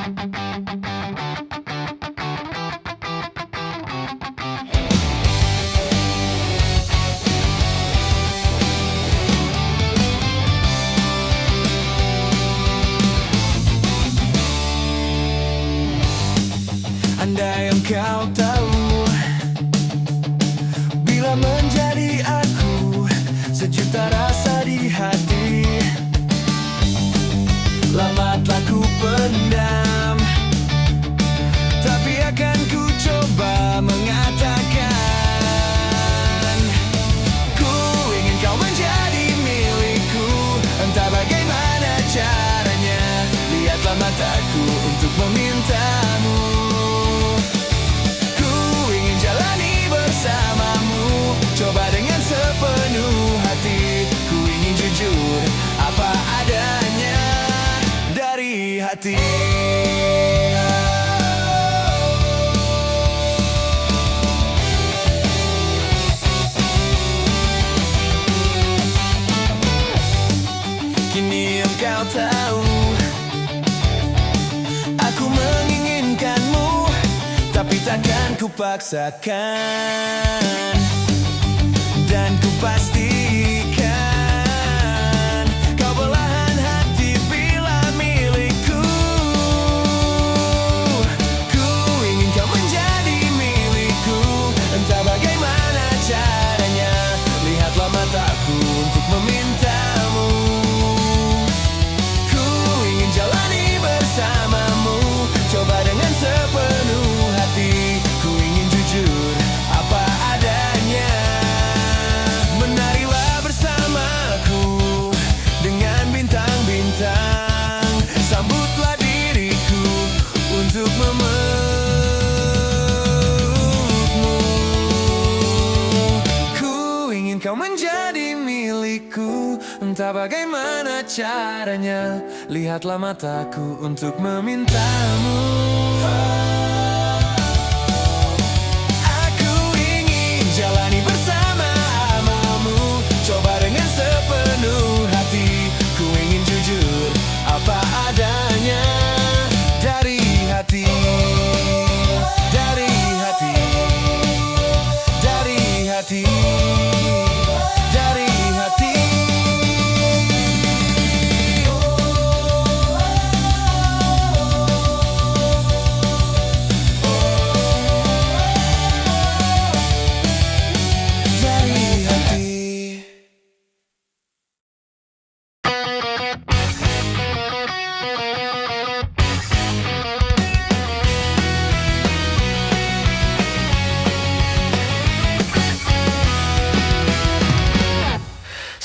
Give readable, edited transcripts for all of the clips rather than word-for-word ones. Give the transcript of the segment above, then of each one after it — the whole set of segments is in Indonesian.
Andai engkau tahu, bila menjadi aku, sejuta rasa di hati. Lama telah ku pendam, tapi akan ku coba mengatakan. Ku ingin kau menjadi milikku, entah bagaimana caranya. Lihatlah mataku untuk memintamu. Coba dengan sepenuh hati, ku ingin jujur apa adanya dari hati. Kini engkau tahu, aku menginginkanmu, tapi takkan ku paksakan. Dan ku pastikan kau belahan hati bila milikku. Ku ingin kau menjadi milikku, entah bagaimana caranya. Lihatlah mataku untuk memintamu. Ku ingin jalani bersamamu, coba dengan sepenuh hati. Ku ingin jujur apa adanya. Menarilah bersamaku dengan bintang-bintang, sambutlah diriku untuk memelukmu. Ku ingin kau menjadi milikku, entah bagaimana caranya. Lihatlah mataku untuk memintamu. Aku ingin jalani bersamamu, coba dengan sepenuh hati. Ku ingin jujur apa adanya dari hati. Dari hati. Dari hati. Dari hati.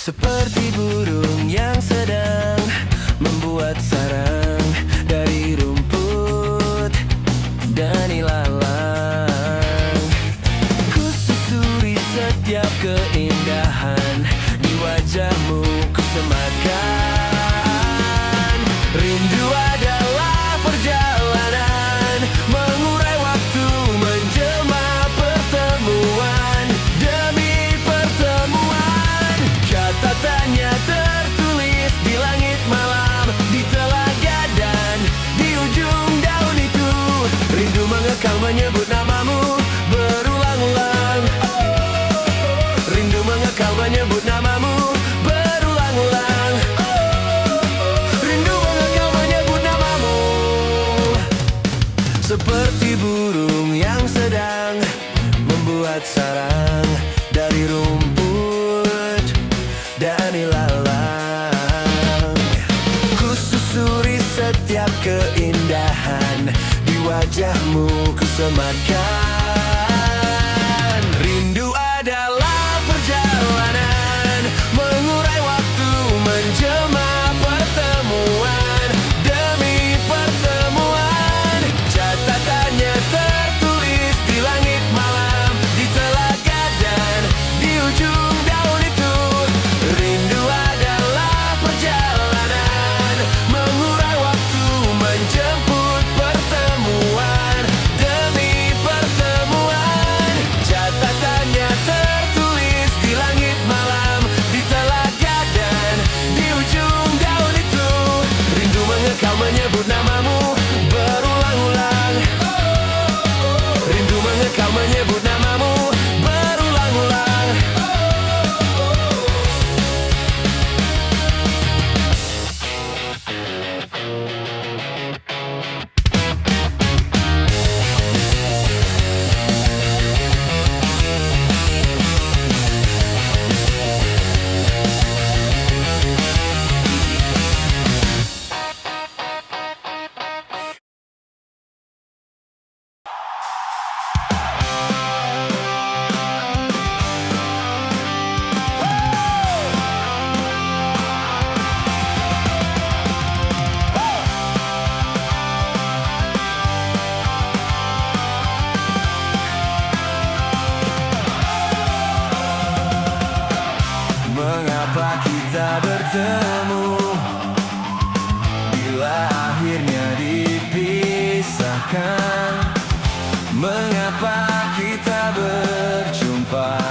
Seperti burung yang sedang membuat sarang dari rumput dan ilalang. Ku susuri setiap keindahan di wajahmu, ku sematkan. Rindu adalah perjalanan, mengurai waktu, menjelma pertemuan demi pertemuan. Catatannya tertulis di langit malam, di telaga dan di ujung daun itu. Rindu mengekang menyebut namamu berulang-ulang. Rindu mengekang menyebut namamu berulang-ulang. Rindu mengekang menyebut namamu. Seperti burung yang sedang membuat sarang dari rumput dan ilalang. Ku susuri setiap keindahan di wajahmu, ku sematkan. Rindu adalah perjalanan, mengurai waktu, menjelma pertemuan demi pertemuan. Catatannya tertulis di langit malam, di telaga dan di ujung daun itu. Rindu adalah perjalanan, mengurai waktu, menjemput pertemuan demi pertemuan. bertemu. Bila akhirnya dipisahkan, mengapa kita berjumpa,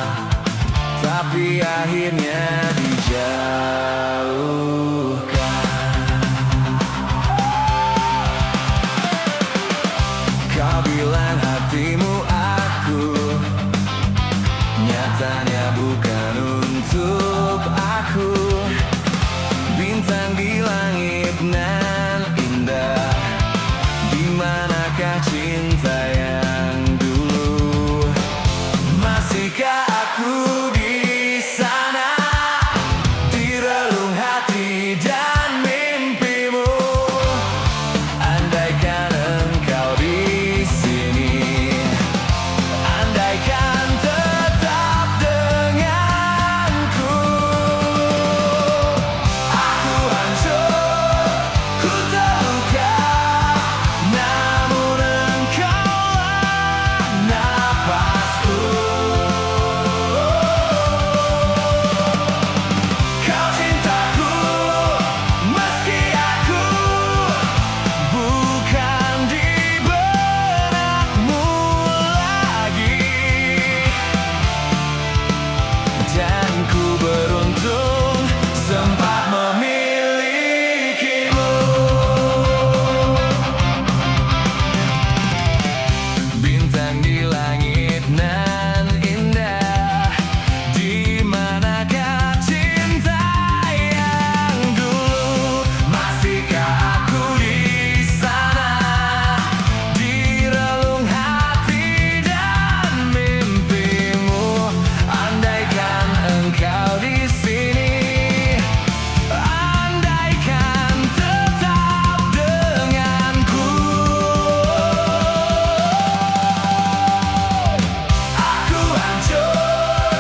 tapi akhirnya dijauhkan. Kau bilang hatimu aku, nyatanya bukan untuk aku. Bintang di langit nan indah, di manakah cinta yang dulu? Masihkah aku di sana, di relung hati dan mimpimu? Andaikan engkau di sini, andaikan tetap denganku. Aku hancur, ku terluka, namun engkaulah napasku. Kau cintaku, meski aku bukan di benakmu lagi. Dan ku beruntung sempat memilikimu. Bintang di langit nan indah, di manakah cinta yang dulu? Masihkah aku di sana, di relung hati dan mimpimu? Andaikan engkau di sini, andaikan tetap denganku. Aku hancur,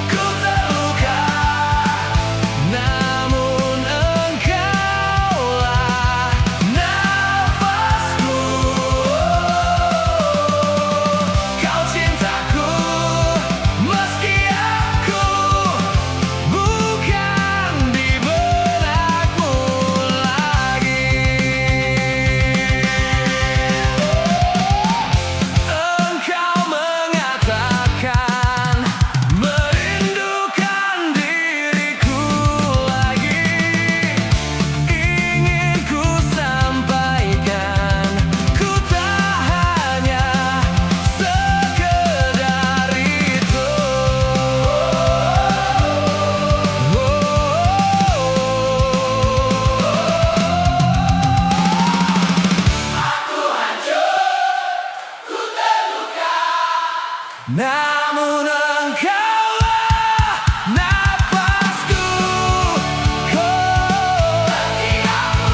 ku terluka, namun engkaulah nafasku. Kau cintaku, meski aku bukan di benakmu lagi. Engkau mengatakan merindukan diriku lagi. Ingin ku sampaikan, ku tak hanya sekedar itu. Aku hancur, ku terluka, namun engkaulah napasku. Meski aku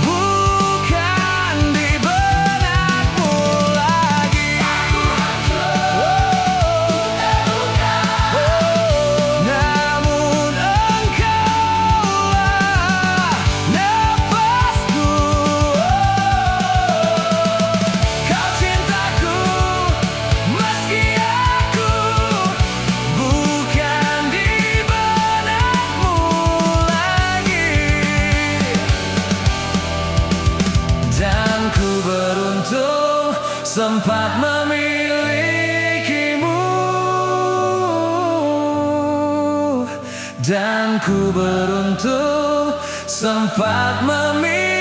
bukan di benakmu lagi. Aku hancur, ku terluka, namun engkaulah napasku. Kau cintaku, meski aku bukan di benakmu lagi. Dan ku beruntung sempat memilikimu. Dan ku beruntung sempat memilikimu.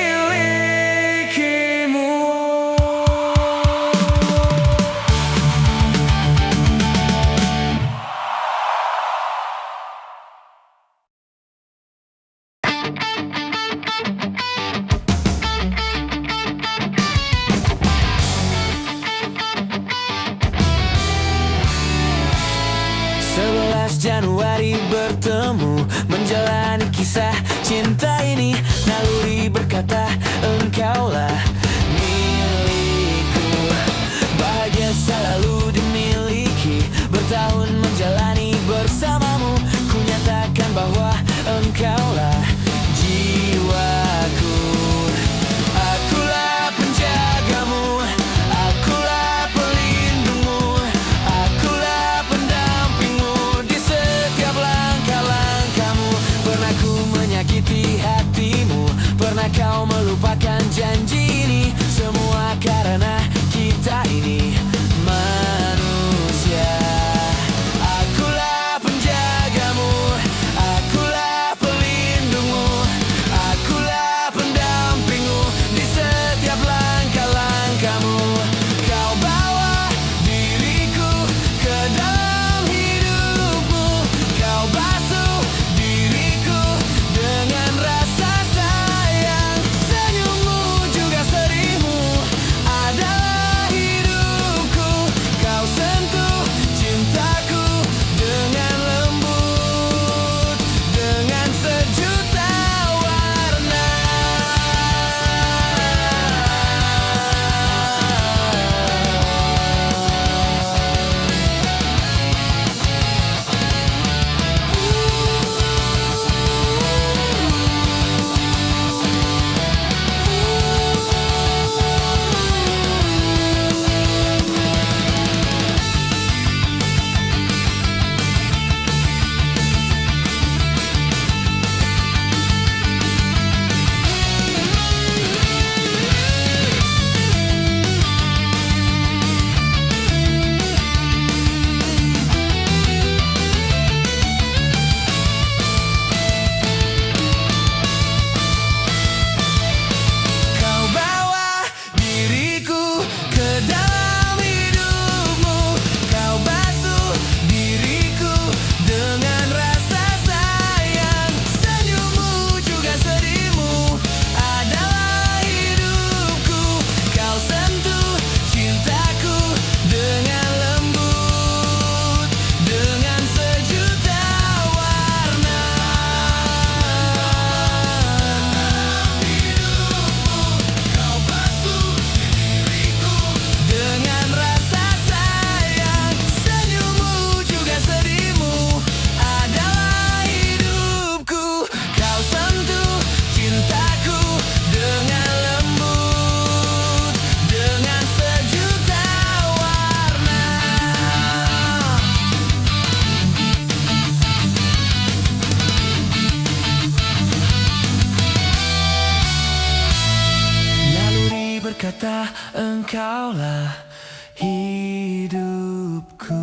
Januari bertemu, menjalani kisah cinta ini, naluri berkata berkata engkaulah hidupku.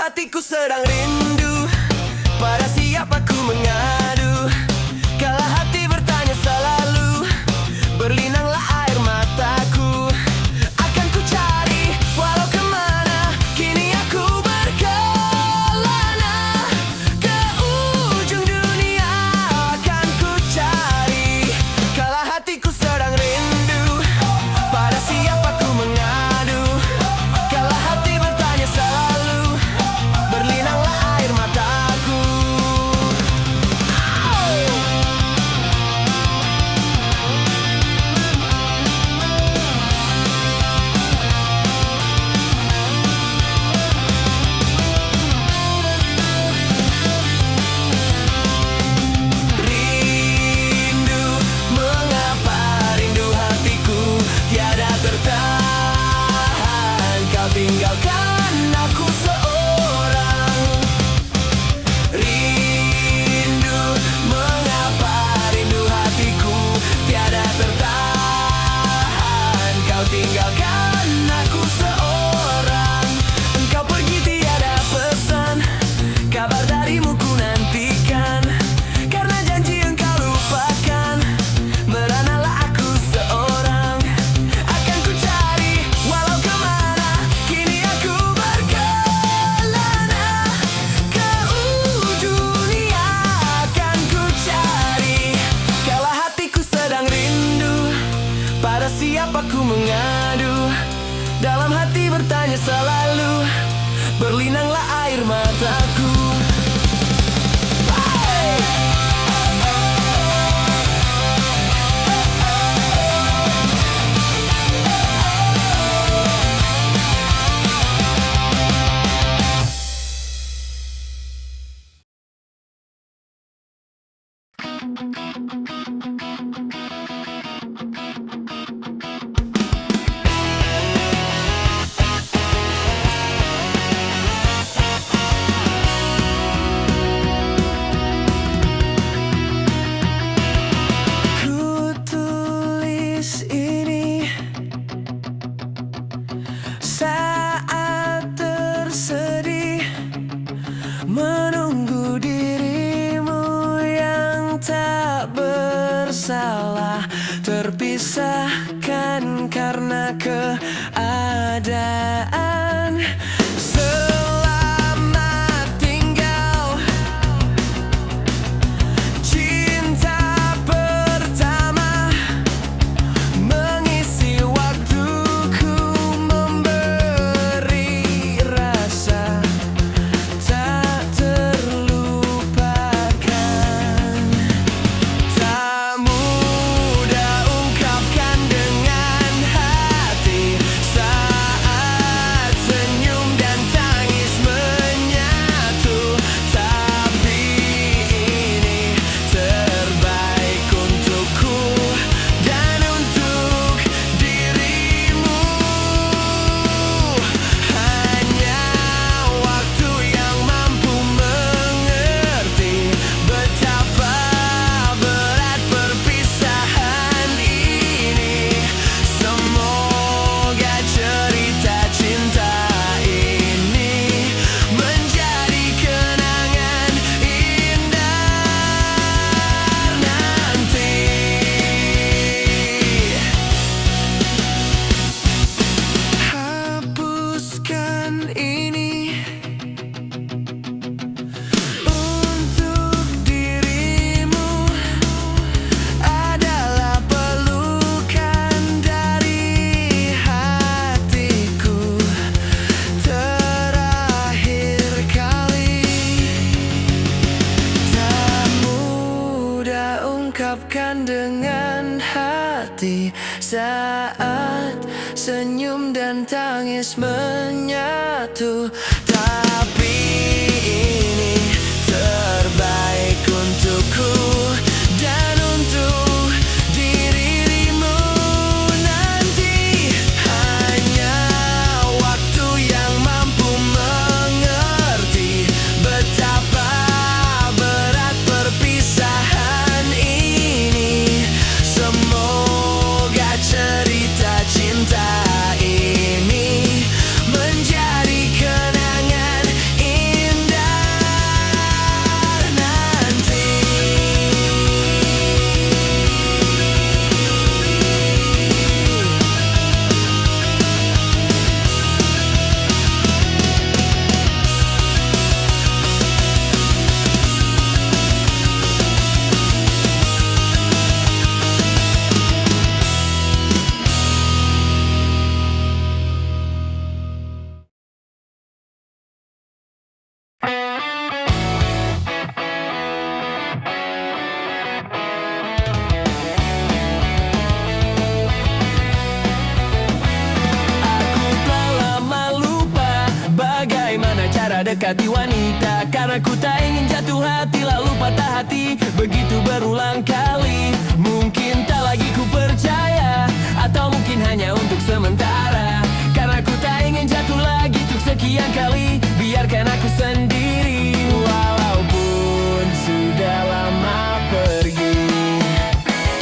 Hatiku sedang rindu, pada siapa ku mengadu? Kala hati bertanya selalu, berlinanglah air mataku. Akan ku cari walau kemana, kini aku berkelana. Ke ujung dunia akan ku cari. Kala hatiku sedang rindu, pada siapa ku mengadu? Kala hati bertanya selalu, berlinanglah air mataku. Rindu, mengapa rindu hatiku tiada tertahan. Kau tinggalkan aku seorang. Rindu, mengapa rindu hatiku tiada tertahan. Kau tinggalkan aku seorang. Engkau pergi tiada pesan, kabar darimu ku nantikan. Karena janji engkau lupakan, meranalah aku seorang. Akan ku cari walau kemana, kini aku berkelana. Ke ujung dunia akan ku cari. Kala hatiku sedang rindu, pada siapa ku mengadu? Dalam hati bertanya selalu, berlinanglah air mataku. Hey! Ku tulis ini saat tersedih, menunggu dirimu yang tak bersalah, terpisahkan karena keadaan. Selamat tinggal, cinta pertama, mengisi waktuku, memberi rasa tak terlupakan. Tak mudah ungkapkan dengan hati saat saat senyum dan tangis menyatu. Tapi ini terbaik untukku dan untuk dirimu nanti. Hanya waktu yang mampu mengerti betapa berat perpisahan ini. Semoga cerita cinta ini menjadi kenangan indah nanti. Aku telah lama lupa bagaimana cara dekati wanita, karena ku tak ingin jatuh hati lalu patah hati begitu berulang kali. Mungkin tak lagi ku percaya, atau mungkin hanya untuk sementara, karena ku tak ingin jatuh lagi untuk sekian kali. Biarkan aku sendiri walaupun sudah lama pergi.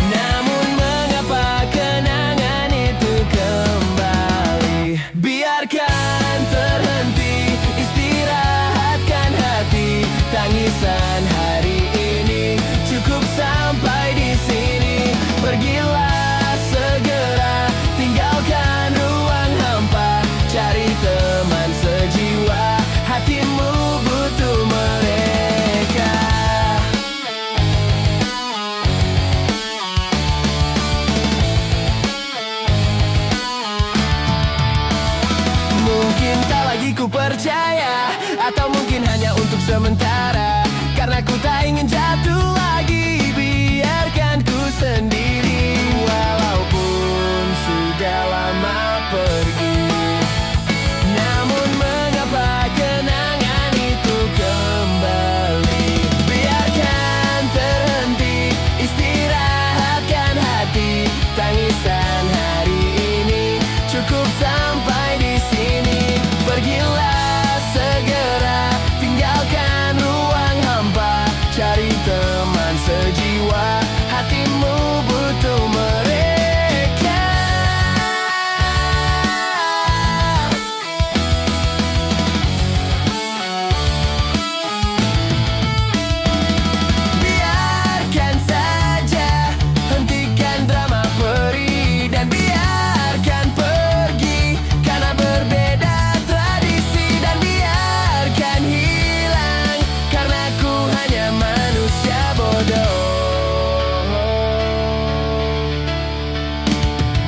Namun mengapa kenangan itu kembali? Biarkan terhenti, istirahatkan hati. Tangisan hari ini cukup sampai di sini. Pergilah segera, tinggalkan ruang hampa. Cari teman sejiwa, hatimu butuh mereka. Mungkin tak lagi ku percaya, atau mungkin hanya untuk sementara, karena ku tak ingin jatuh lagi. Biarkan ku sendiri walaupun sudah lama pergi. Namun mengapa kenangan itu kembali? Biarkan terhenti, istirahatkan hati. Tangisan hari ini cukup sampai di sini. Pergilah segera, tinggalkan ruang hampa. Cari teman sejiwa, hatimu butuh mereka. Biarkan saja, hentikan drama perih, dan biarkan pergi karena berbeda tradisi. Dan biarkan hilang karena ku hanya manusia bodoh.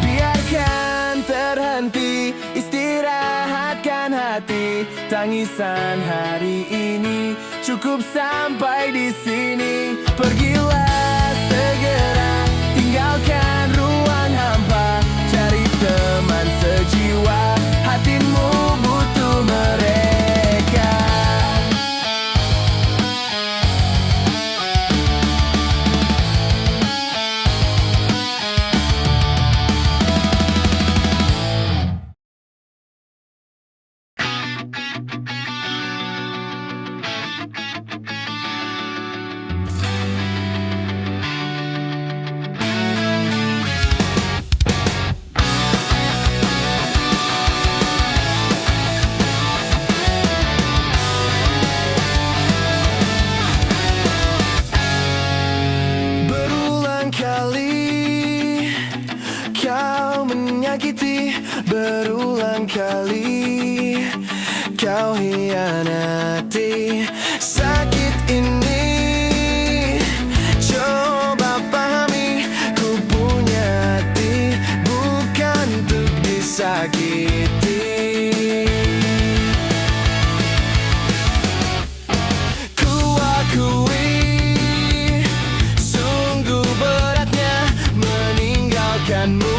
Biarkan terhenti, istirahatkan hati. Tangisan hari ini cukup sampai di sini. Pergilah segera, tinggalkan ruang hampa. Cari teman sejiwa, hatimu butuh mereka. Berulang kali kau menyakiti, berulang kali kau hianati. Sakit ini coba pahami, ku punya hati bukan untuk disakiti. Ku akui sungguh beratnya meninggalkanmu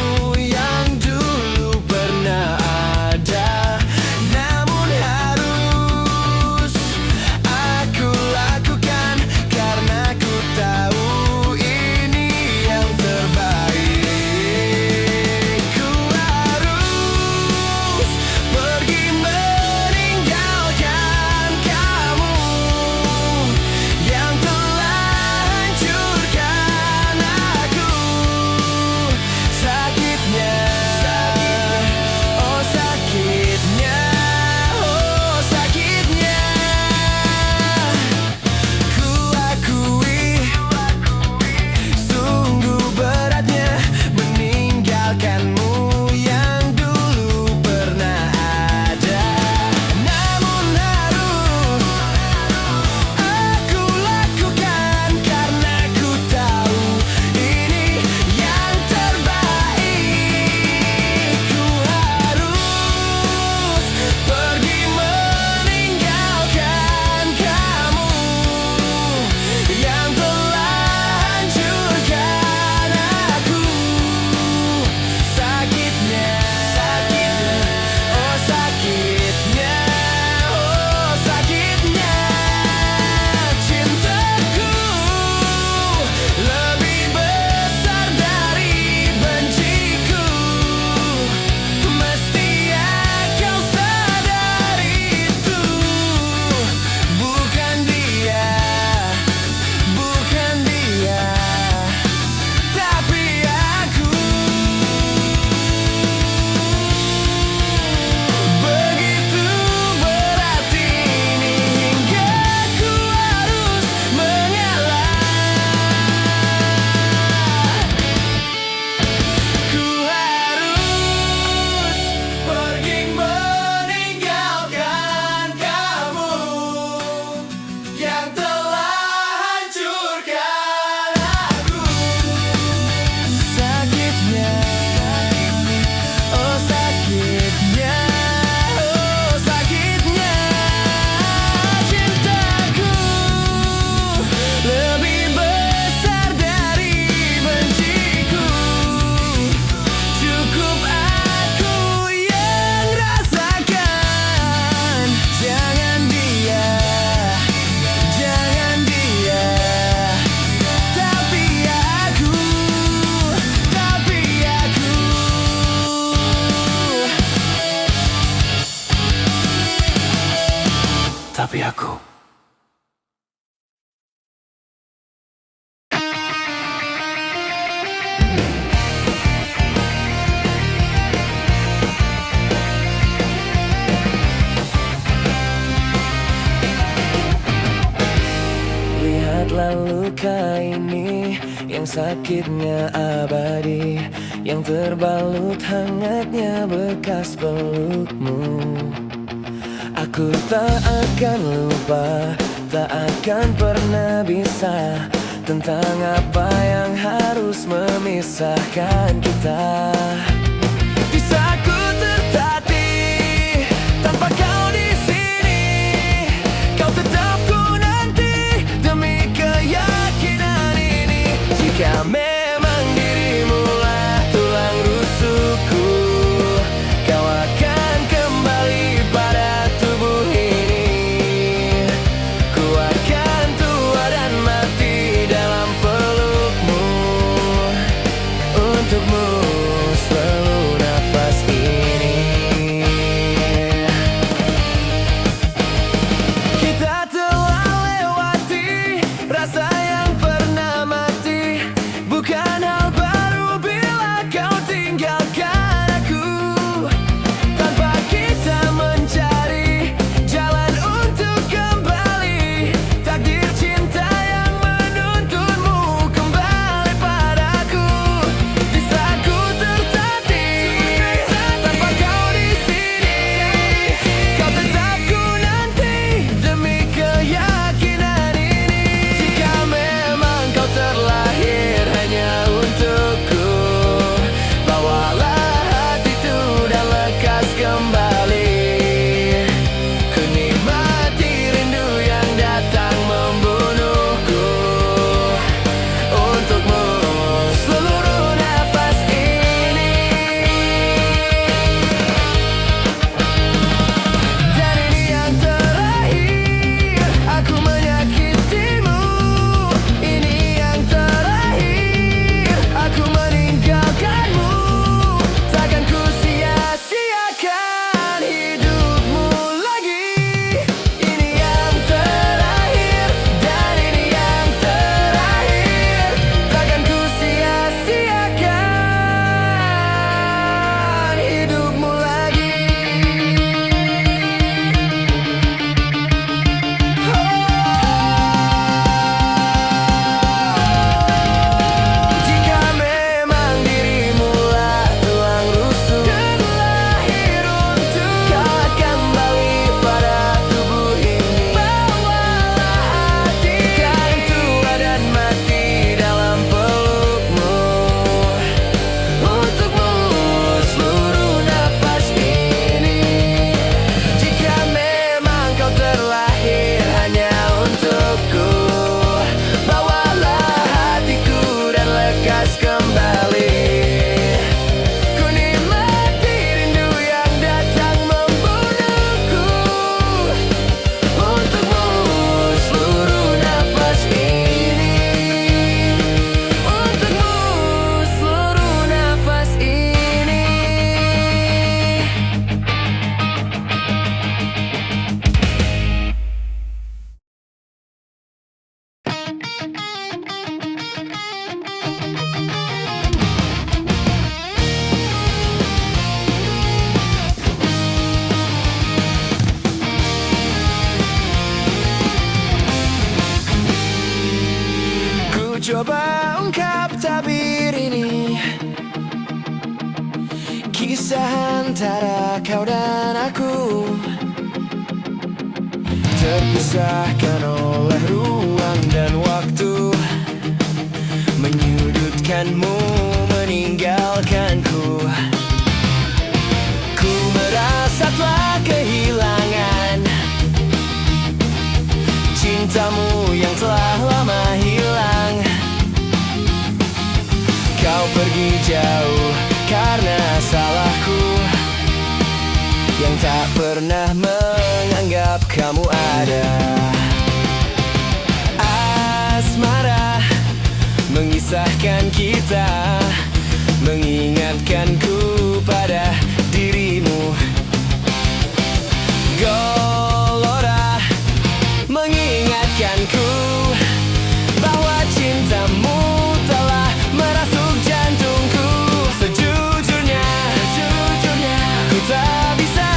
luka ini yang sakitnya abadi, yang terbalut hangatnya bekas pelukmu. Aku tak akan lupa, tak akan pernah bisa tentang apa yang harus memisahkan kita. Bisa ku tertatih tanpa kau di sini, kau tetap ku nanti demi keyakinan ini. Jika memang dirimulah tulang rusukku, kau akan kembali pada tubuh ini. Ku akan tua dan mati dalam pelukmu, untukmu seluruh nafas ini. Kita telah lewati rasa yang pernah mati, bukan hal baru bila kau tinggalkan aku. Tanpa kita mencari jalan untuk kembali, takdir cinta yang menuntunmu kembali padaku. Bisa ku tertatih tanpa kau di sini, kau tetap ku nanti demi keyakinan ini. Jika memang kau terlahir hanya untukku, bawalah hati itu dan lekas kembali. Ku nikmati rindu yang datang membunuhku, untukmu seluruh nafas ini. Dan ini yang terakhir aku menyakitimu, ini yang terakhir aku meninggalkanmu. Takkan ku sia-siakan hidupmu lagi. Ini yang terakhir dan ini yang terakhir, takkan ku sia-siakan hidupmu lagi. Jika memang dirimulah tulang rusuk dan lahir untuk, kau akan kembali pada tubuh ini. Bawalah hati kan tua dan mati dalam pelukmu, untukmu seluruh nafas ini. Jika memang kau terlahir hanya untukku, bawalah hatiku dan lekas kembali. Ku nikmati rindu yang datang membunuhku, untukmu seluruh nafas ini, untukmu seluruh nafas ini. Ku coba ungkap tabir ini, kisah antara kau dan aku, terpisahkan oleh ruang dan waktu, menyudutkanmu, meninggalkanku. Ku merasa telah kehilangan cintamu yang telah lama hilang. Kau pergi jauh karena salahku yang tak pernah menganggap kamu ada. Asmara mengisahkan kita, mengingatkanku pada dirimu. Gelora mengingatkanku bahwa cintamu telah merasuk jantungku. Sejujurnya ku tak bisa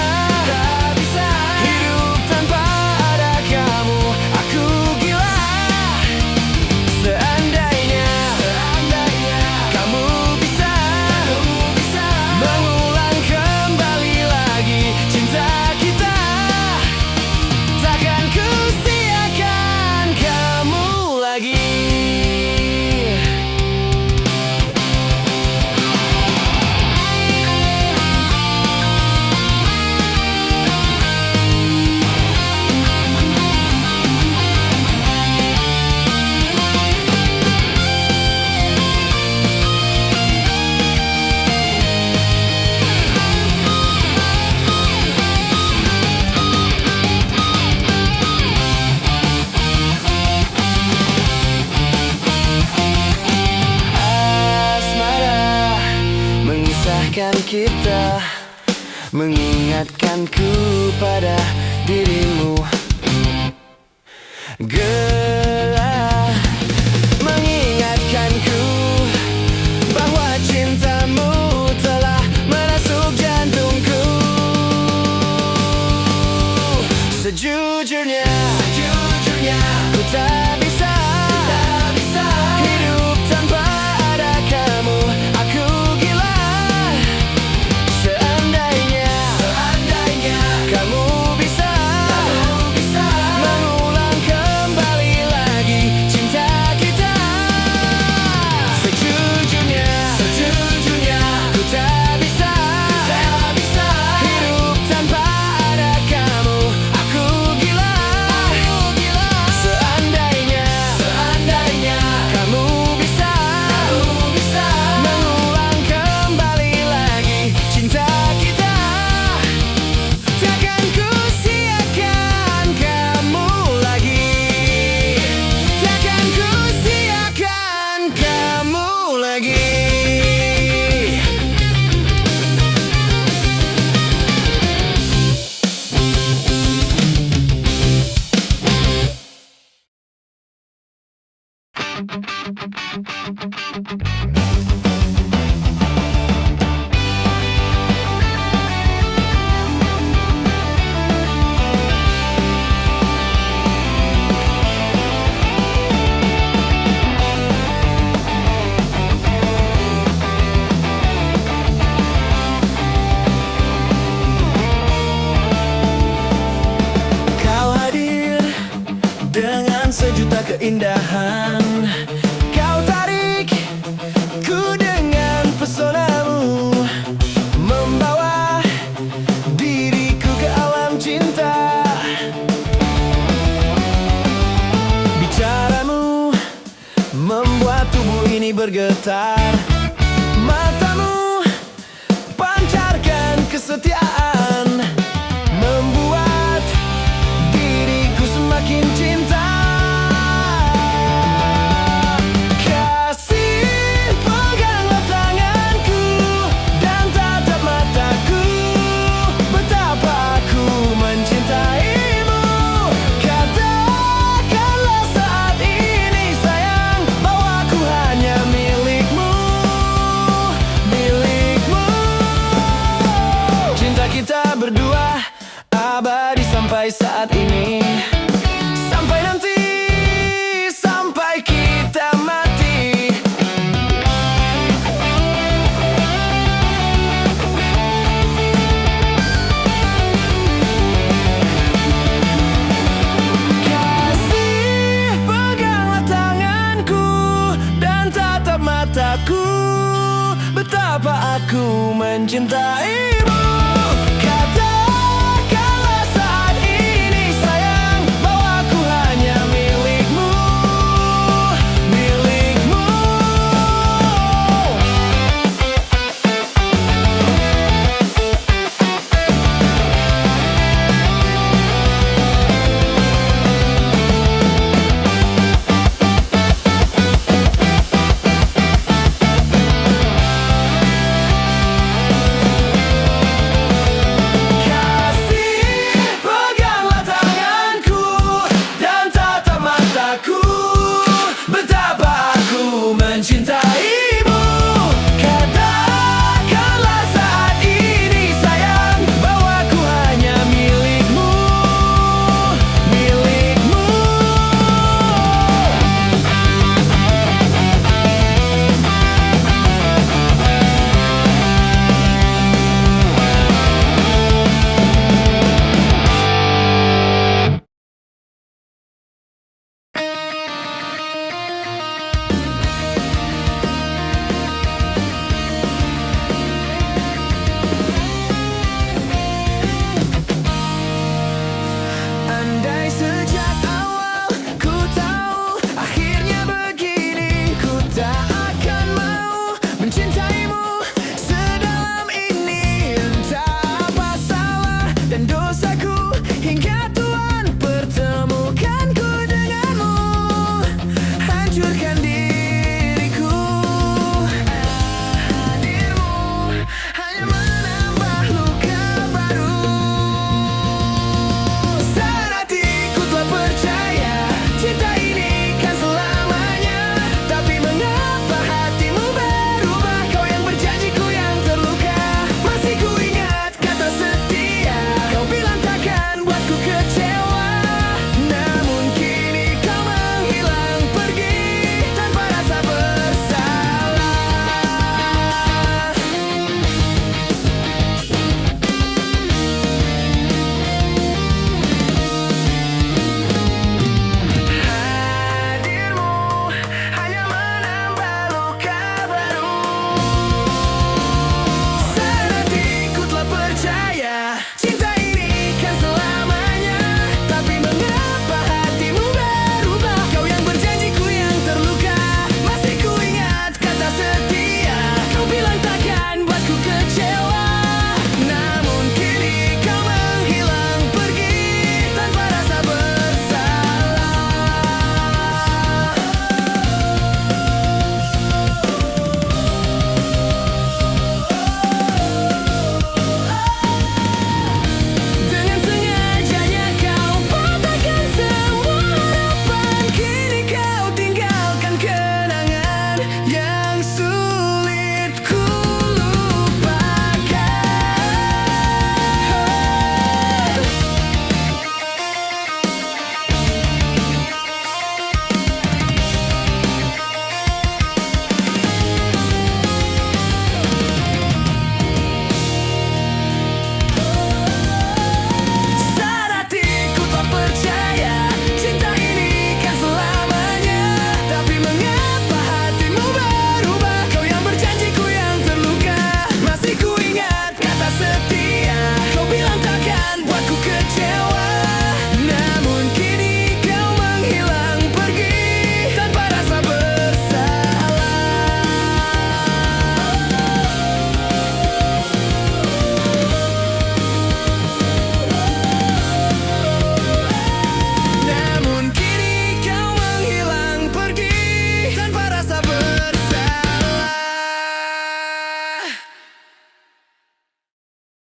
kita, mengingatkanku pada dirimu. Gelah mengingatkanku bahwa cintamu telah menusuk jantungku. Sejujurnya ku tak bisa hidup tanpa ada kamu. Aku gila. Seandainya kamu bisa mengulang kembali lagi cinta kita. Sejujurnya ku tak bisa hidup tanpa ada kamu. Aku gila. Seandainya kamu bisa mengulang kembali lagi cinta kita. Takkan ku siakan kamu lagi. Takkan ku siakan kamu lagi. Kau hadir dengan sejuta keindahan. Kau tarik ku dengan pesonamu, membawa diriku ke alam cinta. Bicaramu membuat tubuh ini bergetar. Matamu pancarkan kesetiaan, membuat diriku semakin cinta. Kasih, peganglah tanganku dan tatap mataku. Betapa aku mencintaimu. Katakanlah saat ini sayang, bahwa aku hanya milikmu. Cinta kita berdua abadi sampai saat ini, sampai nanti, sampai kita mati. Kasih, peganglah tanganku dan tatap mataku. Betapa aku mencintai